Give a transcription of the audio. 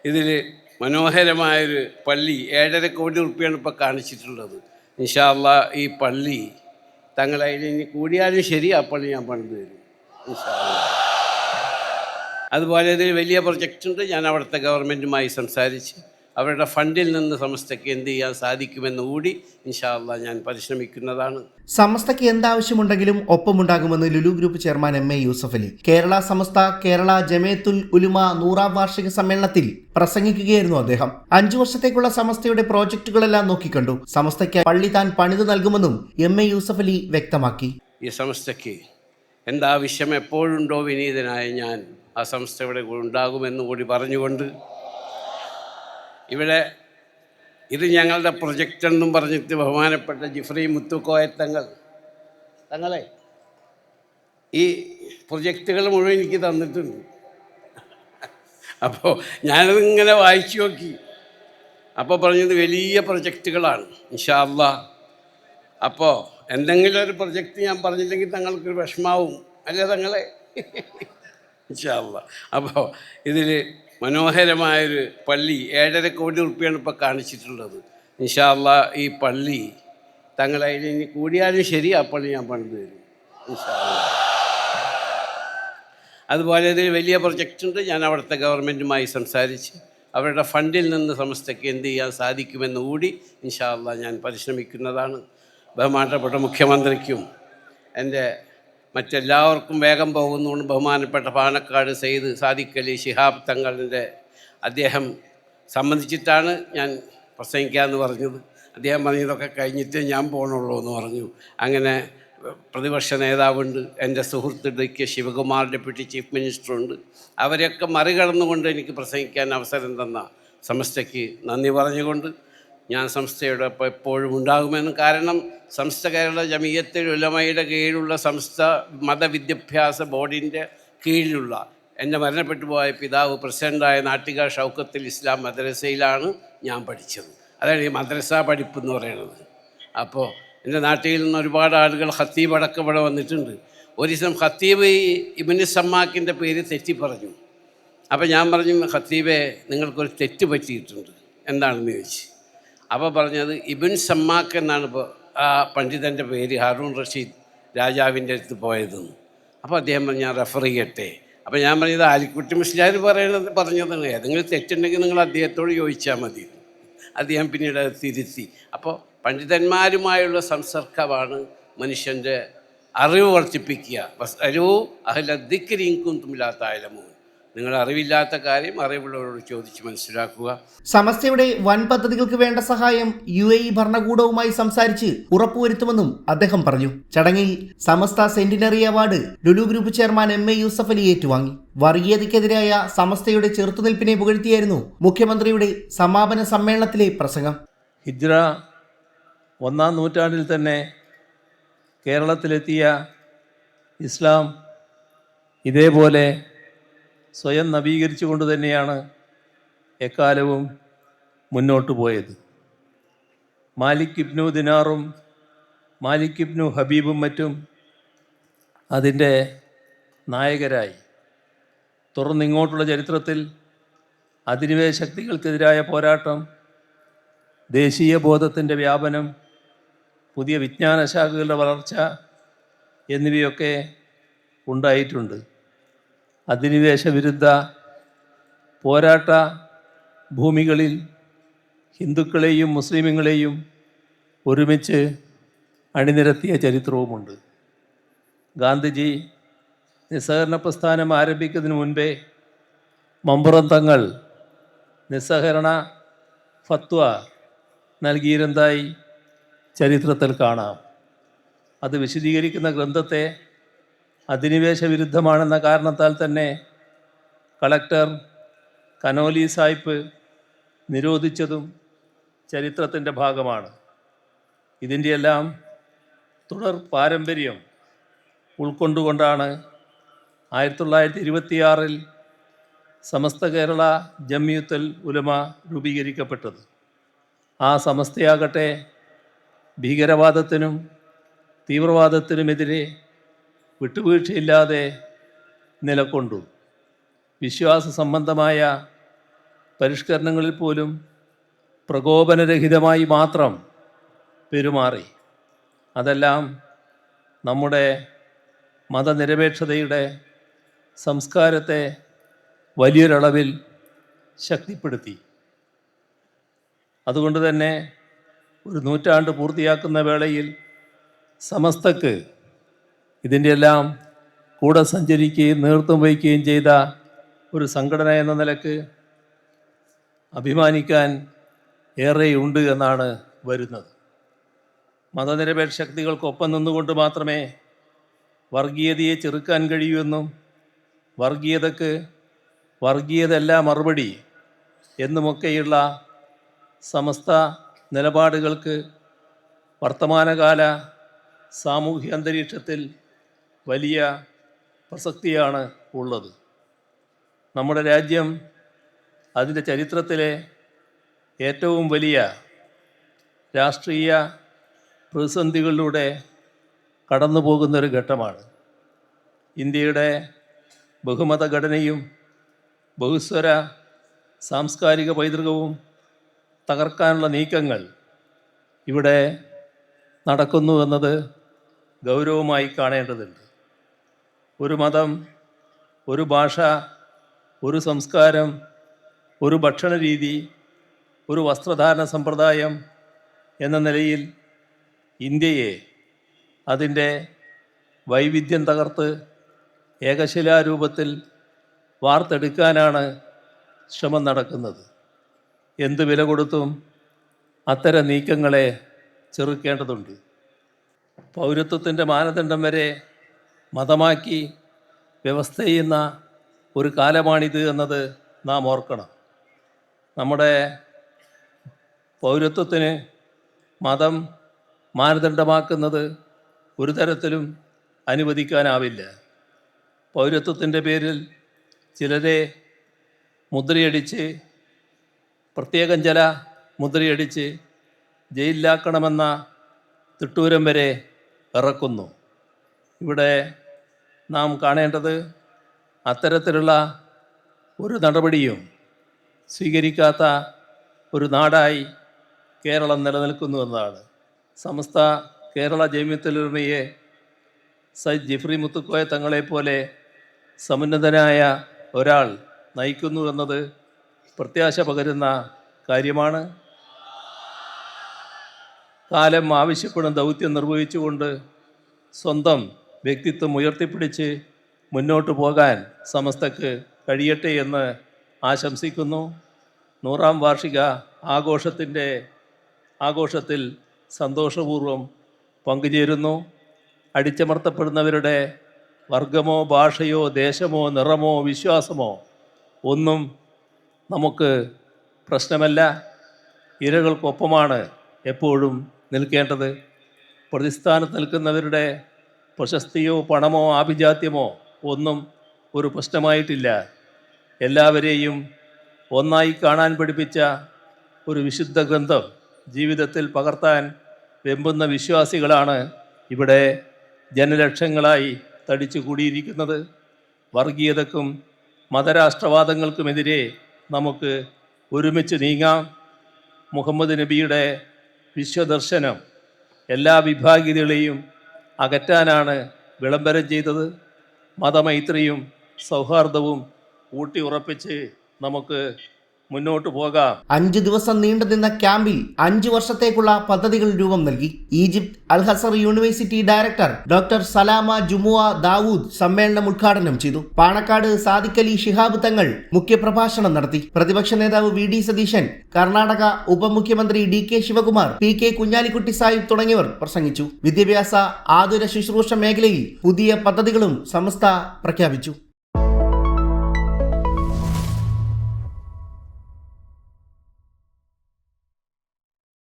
ഇതിൽ മനോഹരമായൊരു പള്ളി 7.5 കോടി റുപ്യാണ് ഇപ്പോൾ കാണിച്ചിട്ടുള്ളത്. ഇൻഷാ അല്ലാഹ് ഈ പള്ളി തങ്ങളതിൽ ഇനി കൂടിയാലും ശരി ആ പള്ളി ഞാൻ പണിത് തരും ഇൻഷാ അല്ലാഹ്. അതുപോലെ ഇതിൽ വലിയ പ്രൊജക്റ്റുണ്ട്. ഞാൻ അവിടുത്തെ ഗവൺമെൻറ്റുമായി സംസാരിച്ച് അവരുടെ ഫണ്ടിൽ നിന്ന് സമസ്തയ്ക്ക് എന്ത് ചെയ്യാൻ സാധിക്കുമെന്ന് കൂടി ഇൻഷാ അല്ലാഹ് ഞാൻ പരിശ്രമിക്കുന്നതാണ്. സമസ്തയ്ക്ക് എന്താവശ്യമുണ്ടെങ്കിലും ഒപ്പമുണ്ടാകുമെന്ന് Lulu group chairman MA Yusuff Ali Kerala Samastha Kerala Jamiyyathul Ulama 100ാം വാർഷിക സമ്മേളനത്തിൽ പ്രസംഗിക്കുകയായിരുന്നു അദ്ദേഹം. 5 വർഷത്തേക്കുള്ള സമസ്തയുടെ പ്രോജക്റ്റുകളെല്ലാം നോക്കിക്കണ്ടു. സമസ്തയ്ക്ക് പള്ളി താൻ പണിതു നൽകുമെന്നും MA യൂസഫ് അലി വ്യക്തമാക്കി. ഈ സമസ്തയ്ക്ക് എന്താവശ്യം എപ്പോഴുണ്ടോ വിനീതനായ ഞാൻ ആ സംസ്ഥയുടെ ഉണ്ടാകുമെന്ന് കൂടി പറഞ്ഞുകൊണ്ട് ഇവിടെ ഇത് ഞങ്ങളുടെ പ്രൊജക്റ്റ് എന്നും പറഞ്ഞിട്ട് ബഹുമാനപ്പെട്ട ജിഫ്രി തങ്ങളെ ഈ പ്രൊജക്റ്റുകൾ മുഴുവൻ എനിക്ക് തന്നിട്ടുണ്ട്. അപ്പോൾ ഞാനതിങ്ങനെ വായിച്ചു നോക്കി. അപ്പോൾ പറഞ്ഞത് വലിയ പ്രൊജക്റ്റുകളാണ് ഇൻഷാ അല്ലാഹ്. അപ്പോൾ എന്തെങ്കിലും ഒരു പ്രൊജക്റ്റ് ഞാൻ പറഞ്ഞില്ലെങ്കിൽ തങ്ങൾക്കൊരു വിഷമാവും അല്ലേ തങ്ങളെ? ഇൻഷാ അല്ലാഹ്. അപ്പോൾ ഇതിൽ മനോഹരമായൊരു പള്ളി 7.5 കോടി റുപ്യാണ് ഇപ്പോൾ കാണിച്ചിട്ടുള്ളത്. ഇൻഷാ അല്ലാഹ് ഈ പള്ളി തങ്ങളതിൽ ഇനി കൂടിയാലും ശരി ആ പള്ളി ഞാൻ പണിത് തരും ഇൻഷാ അല്ലാഹ്. അതുപോലെ ഇതിൽ വലിയ പ്രൊജക്റ്റുണ്ട്. ഞാൻ അവിടുത്തെ ഗവൺമെൻറ്റുമായി സംസാരിച്ച് അവരുടെ ഫണ്ടിൽ നിന്ന് സമസ്തയ്ക്ക് എന്ത് ചെയ്യാൻ സാധിക്കുമെന്ന് കൂടി ഇൻഷാ അല്ലാഹ് ഞാൻ പരിശ്രമിക്കുന്നതാണ്. ബഹുമാനപ്പെട്ട മുഖ്യമന്ത്രിക്കും എൻ്റെ മറ്റെല്ലാവർക്കും വേഗം പോകുന്നതുകൊണ്ട് ബഹുമാനപ്പെട്ട പാണക്കാട് സയ്യിദ് സാദിഖ് അലി ശിഹാബ് തങ്ങളുടെ അദ്ദേഹം സംബന്ധിച്ചിട്ടാണ് ഞാൻ പ്രസംഗിക്കാമെന്ന് പറഞ്ഞത്. അദ്ദേഹം പറഞ്ഞതൊക്കെ കഴിഞ്ഞിട്ട് ഞാൻ പോകണുള്ളൂ എന്ന് പറഞ്ഞു. അങ്ങനെ പ്രതിപക്ഷ നേതാവുണ്ട്, എൻ്റെ സുഹൃത്ത് DK ശിവകുമാർ ഡെപ്യൂട്ടി ചീഫ് മിനിസ്റ്ററുണ്ട്. അവരെയൊക്കെ മറികടന്നുകൊണ്ട് എനിക്ക് പ്രസംഗിക്കാൻ അവസരം തന്ന സമസ്തയ്ക്ക് നന്ദി പറഞ്ഞുകൊണ്ട് ഞാൻ സംസ്ഥയോടൊപ്പം എപ്പോഴും ഉണ്ടാകുമെന്ന്. കാരണം സംസ്ഥ കേരള ജമിയത്തുൽ ഉലമയുടെ കീഴിലുള്ള സംസ്ഥ മതവിദ്യാഭ്യാസ ബോർഡിൻ്റെ കീഴിലുള്ള എൻ്റെ മരണപ്പെട്ടു പോയ പിതാവ് പ്രസിഡൻ്റായ നാട്ടിക ഷൗക്കത്തുൽ ഇസ്ലാം മദ്രസയിലാണ് ഞാൻ പഠിച്ചത്. അതാണ് ഈ മദ്രസ പഠിപ്പ് എന്ന് പറയുന്നത്. അപ്പോൾ എൻ്റെ നാട്ടിൽ നിന്ന് ഒരുപാട് ആളുകൾ ഖത്തീബ് അടക്കം ഇവിടെ വന്നിട്ടുണ്ട്. ഒരു ദിവസം ഖത്തീബ് ഇബ്നു സമ്മാക്കിൻ്റെ പേര് തെറ്റി പറഞ്ഞു. അപ്പോൾ ഞാൻ പറഞ്ഞു, ഖത്തീബെ നിങ്ങൾക്കൊരു തെറ്റ് പറ്റിയിട്ടുണ്ട്, എന്താണെന്ന് ചോദിച്ചു. അപ്പോൾ പറഞ്ഞത് ഇബ്നു സമ്മാക്ക് എന്നാണ് ഇപ്പോൾ ആ പണ്ഡിതൻ്റെ പേര്, ഹാറൂൺ റഷീദ് രാജാവിൻ്റെ അടുത്ത് പോയതെന്ന്. അപ്പോൾ അദ്ദേഹം പറഞ്ഞു ഞാൻ റെഫർ ചെയ്യട്ടെ. അപ്പോൾ ഞാൻ പറഞ്ഞത് ആലിക്കുട്ടി മുസ്ലിയാർ പറഞ്ഞതാണ്, ഏതെങ്കിലും തെറ്റുണ്ടെങ്കിൽ നിങ്ങൾ അദ്ദേഹത്തോട് ചോദിച്ചാൽ മതി. അദ്ദേഹം പിന്നീട് അത് തിരുത്തി. അപ്പോൾ പണ്ഡിതന്മാരുമായുള്ള സംസർഗമാണ് മനുഷ്യൻ്റെ അറിവ് വർദ്ധിപ്പിക്കുക. വസ്അലൂ അഹ്ല ദിക്രി ഇൻ കുൻതും ലാ തഅലമൂൻ. നിങ്ങൾ അറിവില്ലാത്ത കാര്യം അറിവുള്ളവരോട് ചോദിച്ച് മനസ്സിലാക്കുക. സമസ്തയുടെ വൻ പദ്ധതികൾക്ക് വേണ്ട സഹായം UAE ഭരണകൂടവുമായി സംസാരിച്ച് ഉറപ്പുവരുത്തുമെന്നും അദ്ദേഹം പറഞ്ഞു. ചടങ്ങിൽ Samastha centenary award Lulu group chairman MA Yusuff Ali ഏറ്റുവാങ്ങി. വർഗീയതയ്ക്കെതിരായ സമസ്തയുടെ ചെറുത്തുനിൽപ്പിനെ പുകഴ്ത്തിയായിരുന്നു മുഖ്യമന്ത്രിയുടെ സമാപന സമ്മേളനത്തിലെ പ്രസംഗം. ഹിജ്റ 1-ാം നൂറ്റാണ്ടിൽ തന്നെ കേരളത്തിലെത്തിയ ഇസ്ലാം ഇതേപോലെ സ്വയം നവീകരിച്ചുകൊണ്ട് തന്നെയാണ് എക്കാലവും മുന്നോട്ട് പോയത്. മാലിക് ഇബ്നു ദിനാറും മാലിക് ഇബ്നു ഹബീബും മറ്റും അതിൻ്റെ നായകരായി. തുടർന്നിങ്ങോട്ടുള്ള ചരിത്രത്തിൽ അധിനിവേശ ശക്തികൾക്കെതിരായ പോരാട്ടം, ദേശീയ ബോധത്തിൻ്റെ വ്യാപനം, പുതിയ വിജ്ഞാന ശാഖകളുടെ വളർച്ച എന്നിവയൊക്കെ ഉണ്ടായിട്ടുണ്ട്. അധിനിവേശ വിരുദ്ധ പോരാട്ട ഭൂമികളിൽ ഹിന്ദുക്കളെയും മുസ്ലിമുകളെയും ഒരുമിച്ച് അണിനിരത്തിയ ചരിത്രവുമുണ്ട്. ഗാന്ധിജി നിസ്സഹകരണ പ്രസ്ഥാനം ആരംഭിക്കുന്നതിന് മുൻപേ മമ്പുറം തങ്ങൾ നിസ്സഹകരണ ഫത്വ നൽകിയിരുന്നതായി ചരിത്രത്തിൽ കാണാം. അത് വിശദീകരിക്കുന്ന ഗ്രന്ഥത്തെ അധിനിവേശ വിരുദ്ധമാണെന്ന കാരണത്താൽ തന്നെ കളക്ടർ കനോലി സാഹിബ് നിരോധിച്ചതും ചരിത്രത്തിൻ്റെ ഭാഗമാണ്. ഇതിൻ്റെയെല്ലാം തുടർ പാരമ്പര്യം ഉൾക്കൊണ്ടുകൊണ്ടാണ് 1926 സമസ്ത കേരള ജമിയത്തുൽ ഉലമ രൂപീകരിക്കപ്പെട്ടത്. ആ സമസ്തയാകട്ടെ ഭീകരവാദത്തിനും തീവ്രവാദത്തിനുമെതിരെ വിട്ടുവീഴ്ചയില്ലാതെ നിലകൊണ്ടു. വിശ്വാസ സംബന്ധമായ പരിഷ്കരണങ്ങളിൽ പോലും പ്രകോപനരഹിതമായി മാത്രം പെരുമാറി. അതെല്ലാം നമ്മുടെ മതനിരപേക്ഷതയുടെ സംസ്കാരത്തെ വലിയൊരളവിൽ ശക്തിപ്പെടുത്തി. അതുകൊണ്ട് തന്നെ ഒരു നൂറ്റാണ്ട് പൂർത്തിയാക്കുന്ന വേളയിൽ സമസ്തക്ക് ഇതിൻ്റെ എല്ലാം കൂടെ സഞ്ചരിക്കുകയും നേതൃത്വം വഹിക്കുകയും ചെയ്ത ഒരു സംഘടന എന്ന നിലക്ക് അഭിമാനിക്കാൻ ഏറെയുണ്ട് എന്നാണ് വരുന്നത്. മതനിരപേക്ഷ ശക്തികൾക്കൊപ്പം നിന്നുകൊണ്ട് മാത്രമേ വർഗീയതയെ ചെറുക്കാൻ കഴിയൂ എന്നും വർഗീയതക്ക് വർഗീയതയല്ല മറുപടി എന്നുമൊക്കെയുള്ള സമസ്ത നിലപാടുകൾക്ക് വർത്തമാനകാല സാമൂഹ്യ അന്തരീക്ഷത്തിൽ വലിയ പ്രസക്തിയാണ് ഉള്ളത്. നമ്മുടെ രാജ്യം അതിൻ്റെ ചരിത്രത്തിലെ ഏറ്റവും വലിയ രാഷ്ട്രീയ പ്രതിസന്ധികളിലൂടെ കടന്നു പോകുന്നൊരു ഘട്ടമാണ്. ഇന്ത്യയുടെ ബഹുമത ഘടനയും ബഹുസ്വര സാംസ്കാരിക പൈതൃകവും തകർക്കാനുള്ള നീക്കങ്ങൾ ഇവിടെ നടക്കുന്നു എന്നത് ഗൗരവമായി കാണേണ്ടതുണ്ട്. ഒരു മതം, ഒരു ഭാഷ, ഒരു സംസ്കാരം, ഒരു ഭക്ഷണ രീതി, ഒരു വസ്ത്രധാരണ സമ്പ്രദായം എന്ന നിലയിൽ ഇന്ത്യയെ അതിൻ്റെ വൈവിധ്യം തകർത്ത് ഏകശിലാരൂപത്തിൽ വാർത്തെടുക്കാനാണ് ശ്രമം നടക്കുന്നത്. എന്ത് വില കൊടുത്തും അത്തരം നീക്കങ്ങളെ ചെറുക്കേണ്ടതുണ്ട്. പൗരത്വത്തിൻ്റെ മാനദണ്ഡം വരെ മതമാക്കി വ്യവസ്ഥ ചെയ്യുന്ന ഒരു കാലമാണിത് എന്നത് നാം ഓർക്കണം. നമ്മുടെ പൗരത്വത്തിന് മതം മാനദണ്ഡമാക്കുന്നത് ഒരു തരത്തിലും അനുവദിക്കാനാവില്ല. പൗരത്വത്തിൻ്റെ പേരിൽ ചിലരെ മുദ്രയടിച്ച്, പ്രത്യേകം ചില മുദ്രയടിച്ച് ജയിലിലാക്കണമെന്ന തിട്ടൂരം വരെ ഇറക്കുന്നു. ഇവിടെ നാം കാണേണ്ടത് അത്തരത്തിലുള്ള ഒരു നടപടിയും സ്വീകരിക്കാത്ത ഒരു നാടായി കേരളം നിലനിൽക്കുന്നു എന്നതാണ്. സമസ്ത കേരള ജമിയത്തുൽ ഉലമയെ സയ്യിദ് ജിഫ്രി മുത്തുക്കോയ തങ്ങളെപ്പോലെ സമുന്നതനായ ഒരാൾ നയിക്കുന്നു എന്നത് പ്രത്യാശ പകരുന്ന കാര്യമാണ്. കാലം ആവശ്യപ്പെടുന്ന ദൗത്യം നിർവഹിച്ചുകൊണ്ട് സ്വന്തം വ്യക്തിത്വം ഉയർത്തിപ്പിടിച്ച് മുന്നോട്ട് പോകാൻ സമസ്തക്ക് കഴിയട്ടെ എന്ന് ആശംസിക്കുന്നു. 100-ാം വാർഷിക ആഘോഷത്തിൽ സന്തോഷപൂർവ്വം പങ്കുചേരുന്നു. അടിച്ചമർത്തപ്പെടുന്നവരുടെ വർഗമോ ഭാഷയോ ദേശമോ നിറമോ വിശ്വാസമോ ഒന്നും നമുക്ക് പ്രശ്നമല്ല. ഇരകൾക്കൊപ്പമാണ് എപ്പോഴും നിൽക്കേണ്ടത്. പ്രതിസ്ഥാനത്ത് നിൽക്കുന്നവരുടെ പ്രശസ്തിയോ പണമോ ആഭിജാത്യമോ ഒന്നും ഒരു പ്രശ്നമായിട്ടില്ല. എല്ലാവരെയും ഒന്നായി കാണാൻ പഠിപ്പിച്ച ഒരു വിശുദ്ധ ഗ്രന്ഥം ജീവിതത്തിൽ പകർത്താൻ വെമ്പുന്ന വിശ്വാസികളാണ് ഇവിടെ ജനലക്ഷങ്ങളായി തടിച്ചു കൂടിയിരിക്കുന്നത്. വർഗീയതക്കും മതരാഷ്ട്രവാദങ്ങൾക്കുമെതിരെ നമുക്ക് ഒരുമിച്ച് നീങ്ങാം. മുഹമ്മദ് നബിയുടെ വിശ്വദർശനം എല്ലാ വിഭാഗീയതകളെയും അകറ്റാനാണ് വിളംബരം ചെയ്തത്. മതമൈത്രിയും സൗഹാർദ്ദവും ഊട്ടി ഉറപ്പിച്ച് നമുക്ക് മുന്നോട്ട് പോകാം. 5 ദിവസം നീണ്ടുനിന്ന ക്യാമ്പിൽ 5 വർഷത്തേക്കുള്ള പദ്ധതികൾ രൂപം നൽകി. ഈജിപ്ത് അൽ ഹസർ യൂണിവേഴ്സിറ്റി ഡയറക്ടർ ഡോക്ടർ സലാമ ജുമുഅ ദാവൂദ് സമ്മേളനം ഉദ്ഘാടനം ചെയ്തു. പാണക്കാട് സാദിഖ് അലി ശിഹാബ് തങ്ങൾ മുഖ്യപ്രഭാഷണം നടത്തി. പ്രതിപക്ഷ നേതാവ് വി ഡി സതീശൻ, കർണാടക ഉപമുഖ്യമന്ത്രി D K Sivakumar, P K Kunhalikutty Sahib തുടങ്ങിയവർ പ്രസംഗിച്ചു. വിദ്യാഭ്യാസ ആതുര ശുശ്രൂഷ മേഖലയിൽ പുതിയ പദ്ധതികളും സമസ്ത പ്രഖ്യാപിച്ചു.